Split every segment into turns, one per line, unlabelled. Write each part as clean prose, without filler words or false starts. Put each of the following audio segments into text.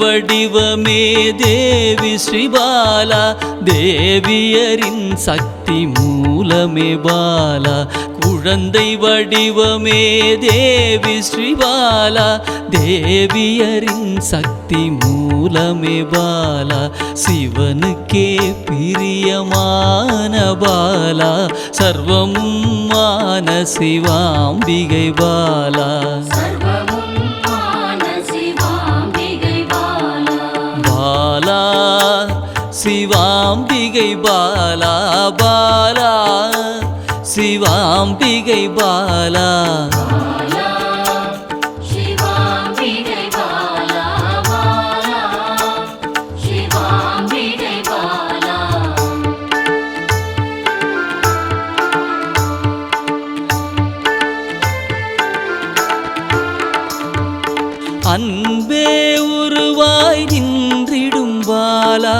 வடிவமே தேவி ஸ்ரீபாலா, தேவியரின் சக்தி மூலமே பாலா. குழந்தை வடிவமே தேவி ஸ்ரீபாலா, தேவியரின் சக்தி மூலமே பாலா. சிவனுக்கே பிரியமான பாலா, சர்வமும் மான சிவாம்பிகை பாலா. பாலா சிவாம்பிகை பாலா, பாலா சிவாம்பிகை பாலா. அன்பே உருவாய் நின்றிடும் பாலா,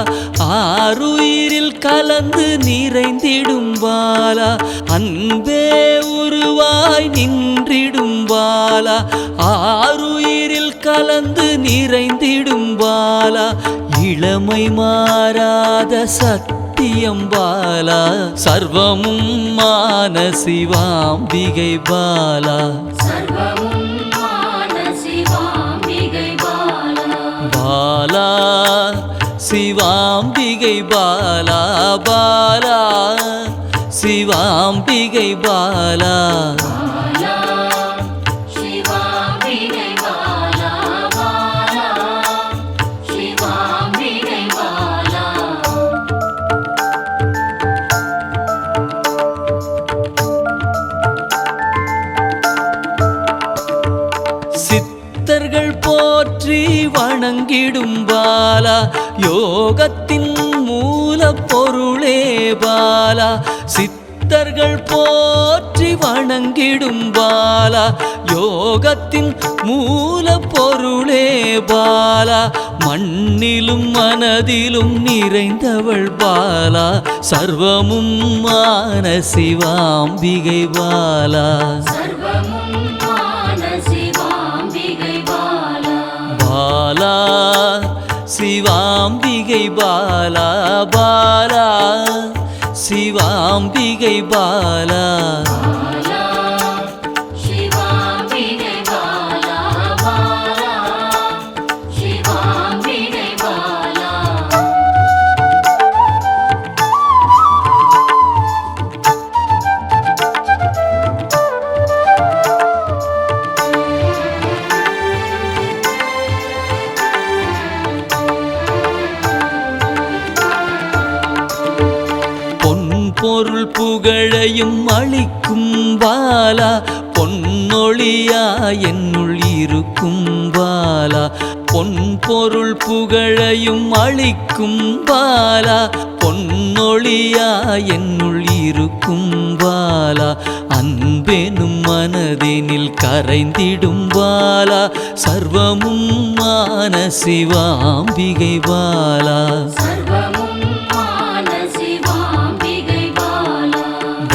ஆருயிரில் கலந்து நிறைந்திடும் பாலா. அன்பே உருவாய் நின்றிடும் பாலா, ஆருயிரில் கலந்து நிறைந்திடும் பாலா. இளமை மாறாத சத்தியம் பாலா, சர்வமும் மான சிவாம்பிகை பாலா. பாலா சிவாம்பிகை பாலா, பாலா சிவாம்பிகை பாலா. சித்தர்கள் போற்றி வணங்கிடும் பாலா, யோகத்தின் மூல பொருளே பாலா. சித்தர்கள் போற்றி வணங்கிடும் பாலா, யோகத்தின் மூல பொருளே பாலா. மண்ணிலும் மனதிலும் நிறைந்தவள் பாலா, சர்வமும் மான சிவாம்பிகை பாலா. பாலா சிவாம்பிகை பாலா, பாலா சிவாம்பிகை பாலா. பொருள் புகழையும் அளிக்கும் பாலா, பொன்னொழியா என்னுள் இருக்கும் பாலா. பொன் பொருள் புகழையும் அளிக்கும் பாலா, பொன்னொழியா என்னுள் இருக்கும் பாலா. அன்பெனும் மனதினில் கரைந்திடும் பாலா, சர்வமும் மான சிவாம்பிகை பாலா.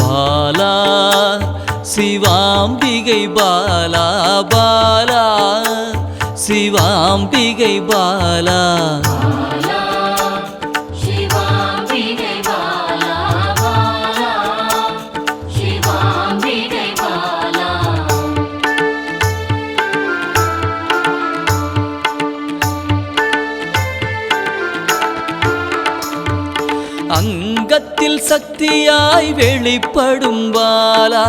பாலா சிவாம்பிகை பாலா, பாலா சிவாம்பிகை பாலா. அங்கத்தில் சக்தியாய் வெளிப்படும் பாலா,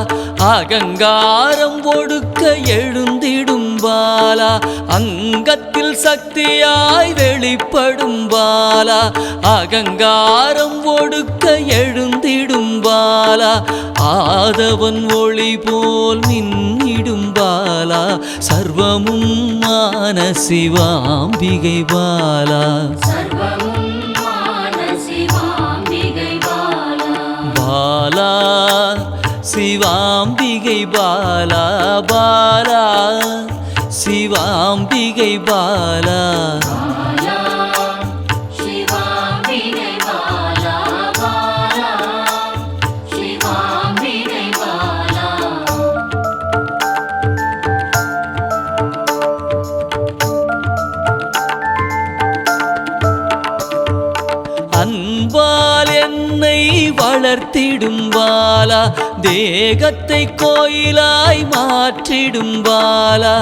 அகங்காரம் ஒடுக்க எழுந்திடும் பாலா. அங்கத்தில் சக்தியாய் வெளிப்படும் பாலா, அகங்காரம் ஒடுக்க எழுந்திடும் பாலா. ஆதவன் ஒளி போல் மின்னிடும் பாலா, சர்வமும் மான சிவாம்பிகை பாலா. பாலா சிவாம்பிகை பாலா, பாலா சிவாம்பிகை பாலா. அன்பால் என்னை வளர்த்திடும் பாலா தேகத்தை கோயிலாய் மாற்றிடும் பாலா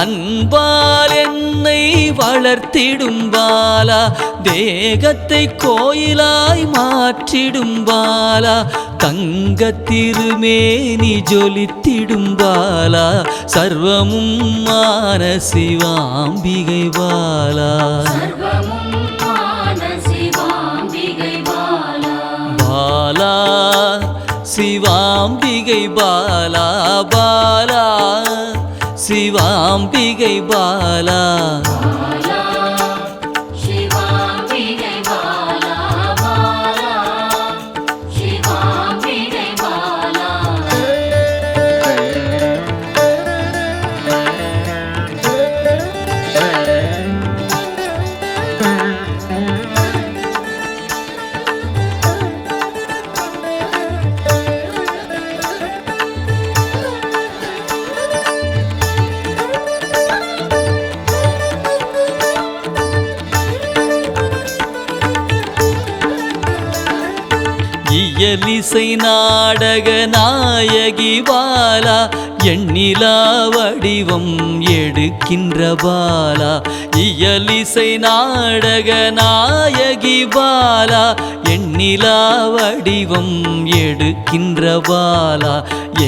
அன்பால் என்னை வளர்த்திடும் பாலா தேகத்தை கோயிலாய் மாற்றிடும் பாலா தங்க திருமேனி ஜொலித்திடும் பாலா சர்வமும் மான சிவாம்பிகை பாலா பாலா சிவாம்பிகை பாலா பாலா சிவாம்பிகை பாலா இயலிசை நாடக நாயகி பாலா எண்ணிலா வடிவம் எடுக்கின்ற பாலா இயலிசை நாடக நாயகி பாலா எண்ணிலா வடிவம் எடுக்கின்ற பாலா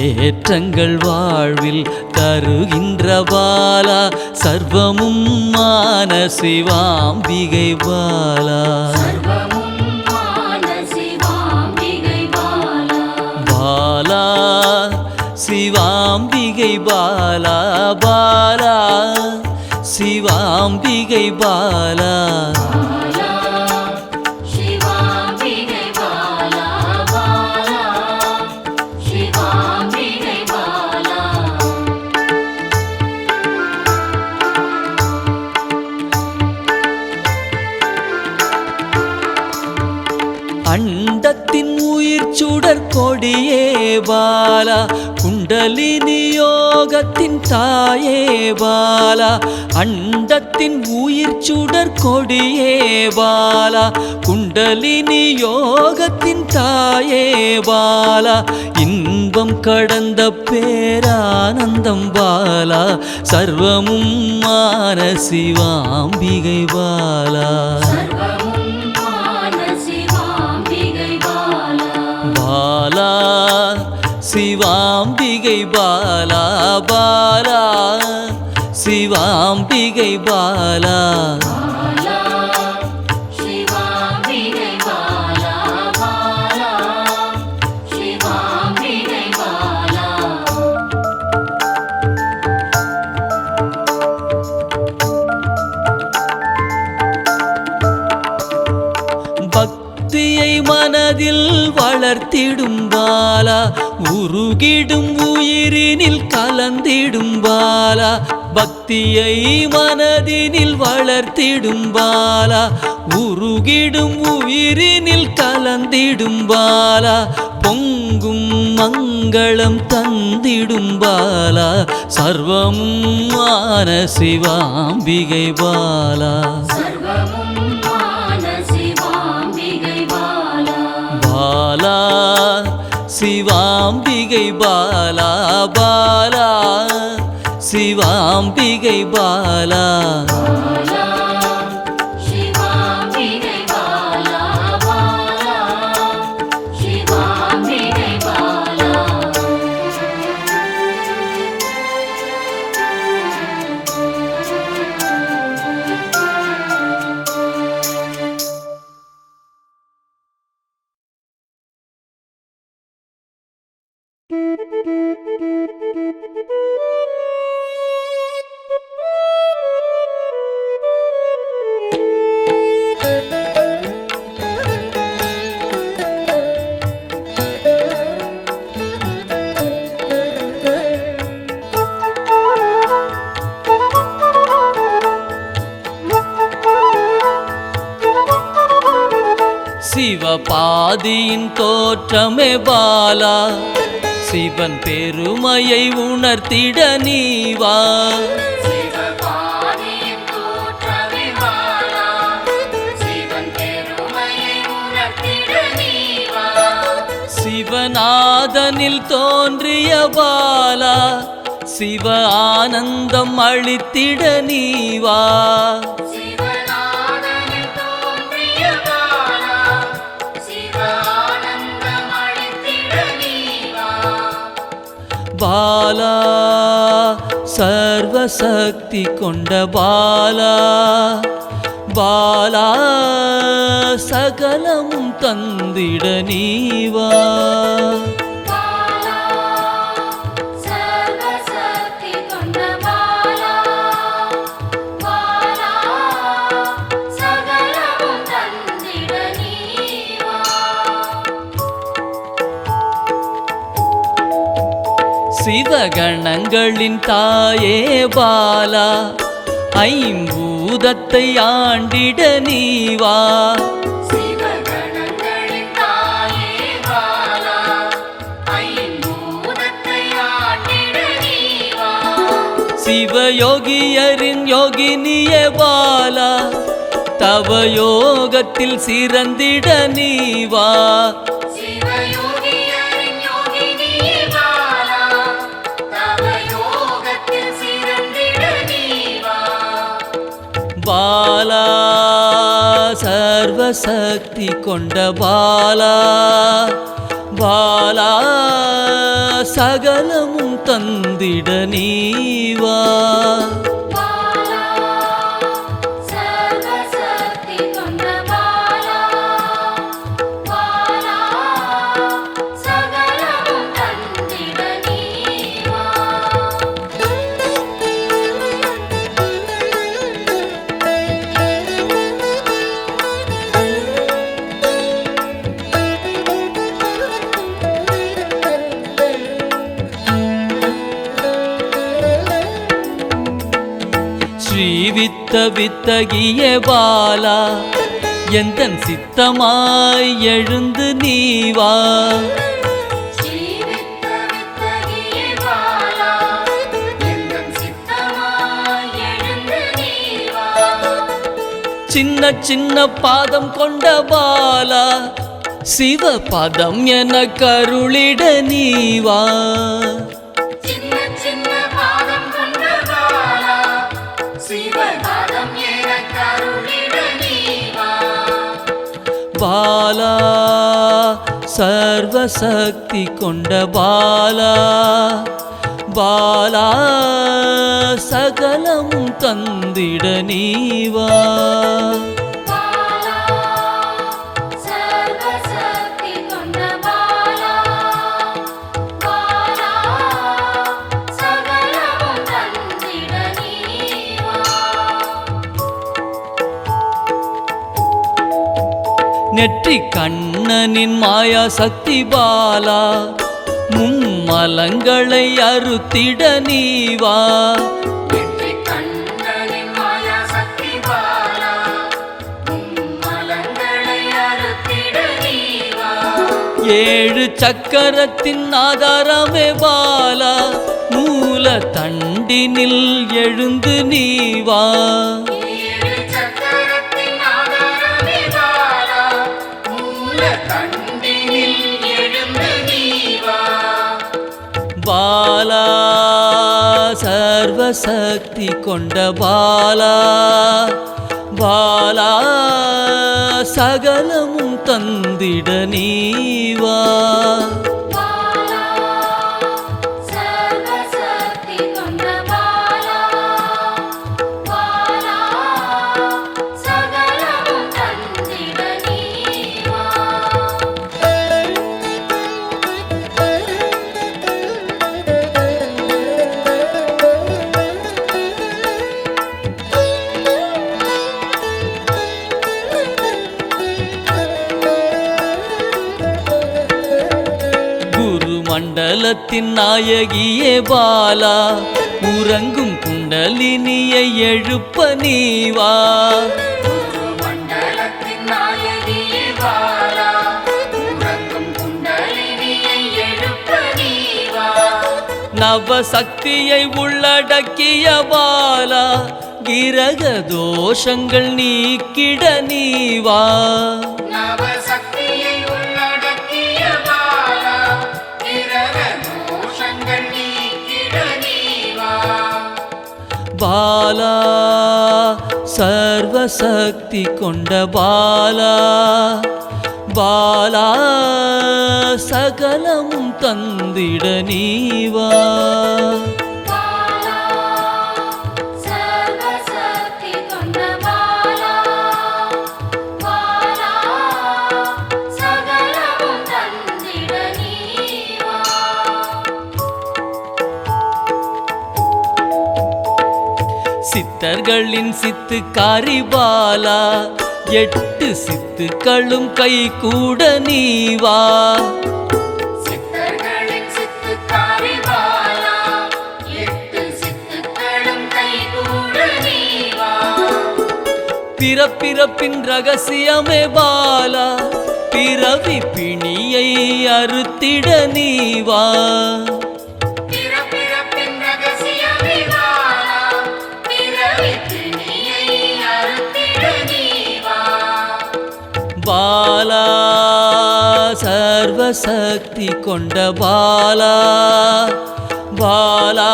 ஏற்றங்கள் வாழ்வில் தருகின்ற பாலா சர்வமும் மான சிவாம்பிகை பாலா பாலா சிவாம்பிகை பாலா பாலா சிவாம்பிகை பாலா அண்டத்தின் உயிர் சுடர் கொடியே பாலா குண்டலினி யோகத்தின் தாயே பாலா அண்டத்தின் உயிர் சுடர் கொடியே பாலா குண்டலினி யோகத்தின் தாயே பாலா இன்பம் கடந்த பேரானந்தம் பாலா சர்வமும் மான சிவாம்பிகை பாலா பாலா சிவாம்பிகை பாலா பாலா சிவாம்பிகை பாலா பக்தியை மனதில் வளர்த்திடும் பாலா உருகிடும் உயிரினில் கலந்திடும் பாலா பக்தியை மனதினில் வளர்த்திடும் பாலா உருகிடும் உயிரினில் கலந்திடும் பாலா பொங்கும் மங்களம் தந்திடும் பாலா சர்வமும் மான சிவாம்பிகை பாலா பாலா சிவாம்பிகை பாலா பாலா சிவாம்பிகை பாலா சிவபாதியின் தோற்றமே பாலா சிவன் பெருமையை உணர்த்திட நீவா
சிவபாதியின் தோற்றமே பாலா சிவன் பெருமையை உணர்த்திட
சிவநாதனில் தோன்றிய பாலா சிவ ஆனந்தம் அளித்திட நீவா பாலா சர்வசக்தி கொண்ட பாலா பாலா சகலமும் தந்திட நீவா சிவகணங்களின் தாயே பாலா ஐம்பூதத்தை ஆண்டிட நீவா சிவயோகியரின் யோகினியே பாலா தவ யோகத்தில் சிறந்திட நீவா பாலா சர்வசக்தி கொண்ட பாலா பாலா சகலமும் தந்திட நீவா ஸ்ரீவித்த வித்தகிய பாலா எந்தன் சித்தமாய் எழுந்து நீவா சின்ன சின்ன பாதம் கொண்ட பாலா சிவ பதம் என கருளிட நீவா பாலா சர்வசக்தி கொண்ட பாலா பாலா சகலமும் தந்திட நீவா நெற்றி கண்ணனின் மாயா சக்தி பாலா மும்மலங்களை அறுத்திட நீவா ஏழு சக்கரத்தின் ஆதாரமே பாலா மூல தண்டினில் எழுந்து நீவா பாலா சர்வசக்தி கொண்ட பாலா பாலா சகலமும் தந்திட நீவா மண்டலத்தின் நாயகியே பாலா உறங்கும் குண்டலினியை எழுப்ப நீவா நவசக்தியை உள்ளடக்கிய பாலா கிரக தோஷங்கள் நீக்கிட நீவா
நவசக்தியை உள்ளடக்கிய பாலா
பாலா சர்வசக்தி கொண்ட பாலா பாலா சகலமும் தந்திட நீவா சித்தர்களின் சித்துக்காரி பாலா 8 சித்துக்களும் கை கூட நீவா
சித்தர்களின் சித்துக்காரி பாலா 8 சித்துக்களும் கை கூட நீவா
பிறப்பிறப்பின் ரகசியமே பாலா பிறவி பிணியை அறுத்திட நீவா பாலா சர்வசக்தி கொண்ட பாலா பாலா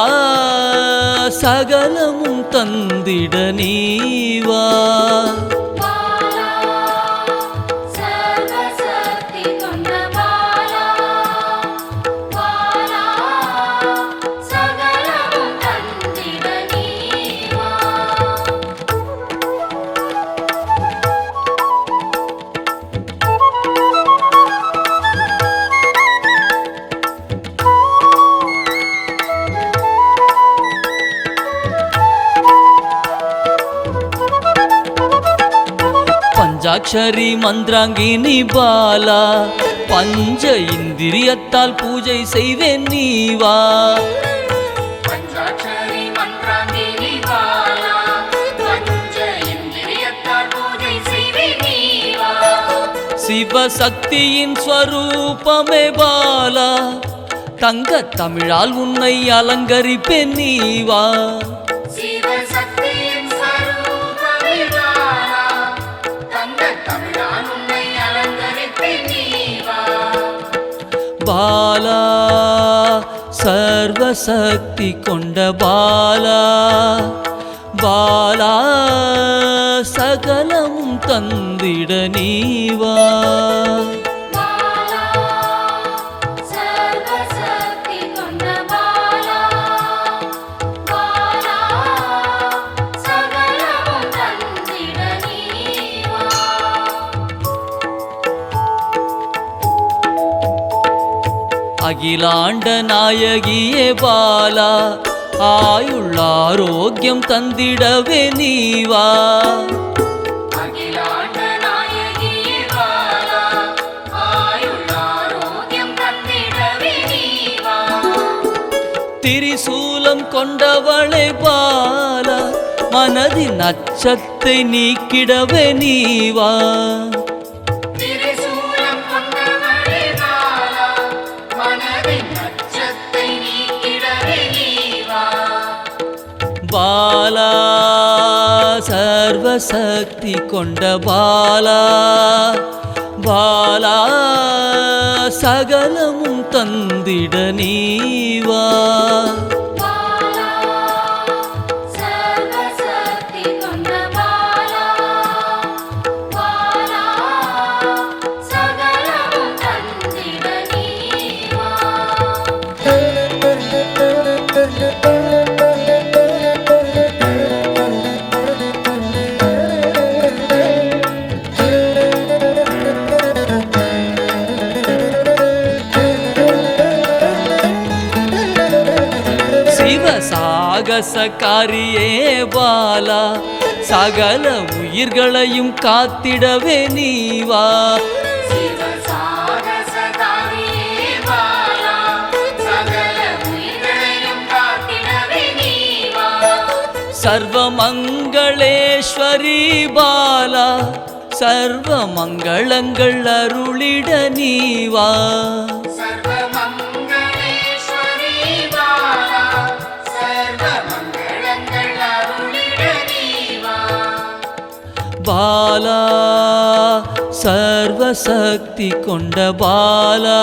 சகலமும் தந்திட நீவா பஞ்சாட்சரி மந்திராங்கினி பாலா பஞ்ச இந்திரியத்தால் பூஜை செய்வேன் நீவா
பஞ்சாட்சரி மந்திராங்கினி பாலா பஞ்ச இந்திரியத்தால் பூஜை செய்வேன் நீவா
சிவசக்தியின் ஸ்வரூபமே பாலா தங்க தமிழால் உன்னை அலங்கரிப்பேன் நீவா
சிவசக்தியின் ஸ்வரூபமே பாலா தங்க தமிழால் உன்னை அலங்கரிப்பேன் நீவா
பாலா சர்வசக்தி கொண்ட பாலா பாலா சகலமும் தந்திட நீவா அகிலாண்ட நாயகியே பாலா ஆயுள் ஆரோக்கியம் தந்திடவே நீவா
அகிலாண்ட நாயகியே பாலா ஆயுள் ஆரோக்கியம் தந்திடவே நீவா
திரிசூலம் கொண்டவளே பாலா மனதின் அச்சத்தை நீக்கிடவே நீவா பாலா சர்வசக்தி கொண்ட பாலா பாலா சகலமும் தந்திட நீவா சாகசக்காரியே பாலா சகல உயிர்களையும் காத்திடவே நீவா சர்வமங்களேஸ்வரி பாலா சர்வ மங்களங்கள் அருளிட நீவா பாலா சர்வசக்தி கொண்ட பாலா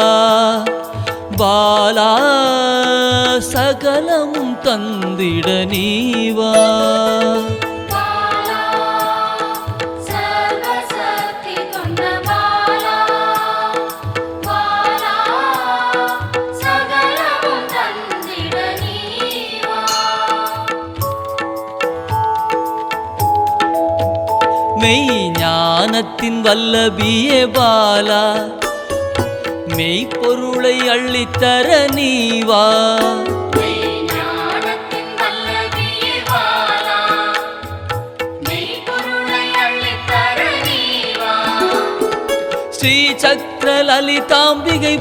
பாலா சகலமும் தந்திட நீவா
பாலா சர்வசக்தி கொண்ட பாலா பாலா சகலமும் தந்திட நீவா
மெய் ஞானத்தின் வல்லபியே பாலா மெய்ப்பொருளை அள்ளித்தர நீவா
ஞானத்தின் வல்லபியே பாலா மெய்ப்பொருளை அள்ளித்தர நீவா
ஸ்ரீ சக்கர லலிதாம்பிகை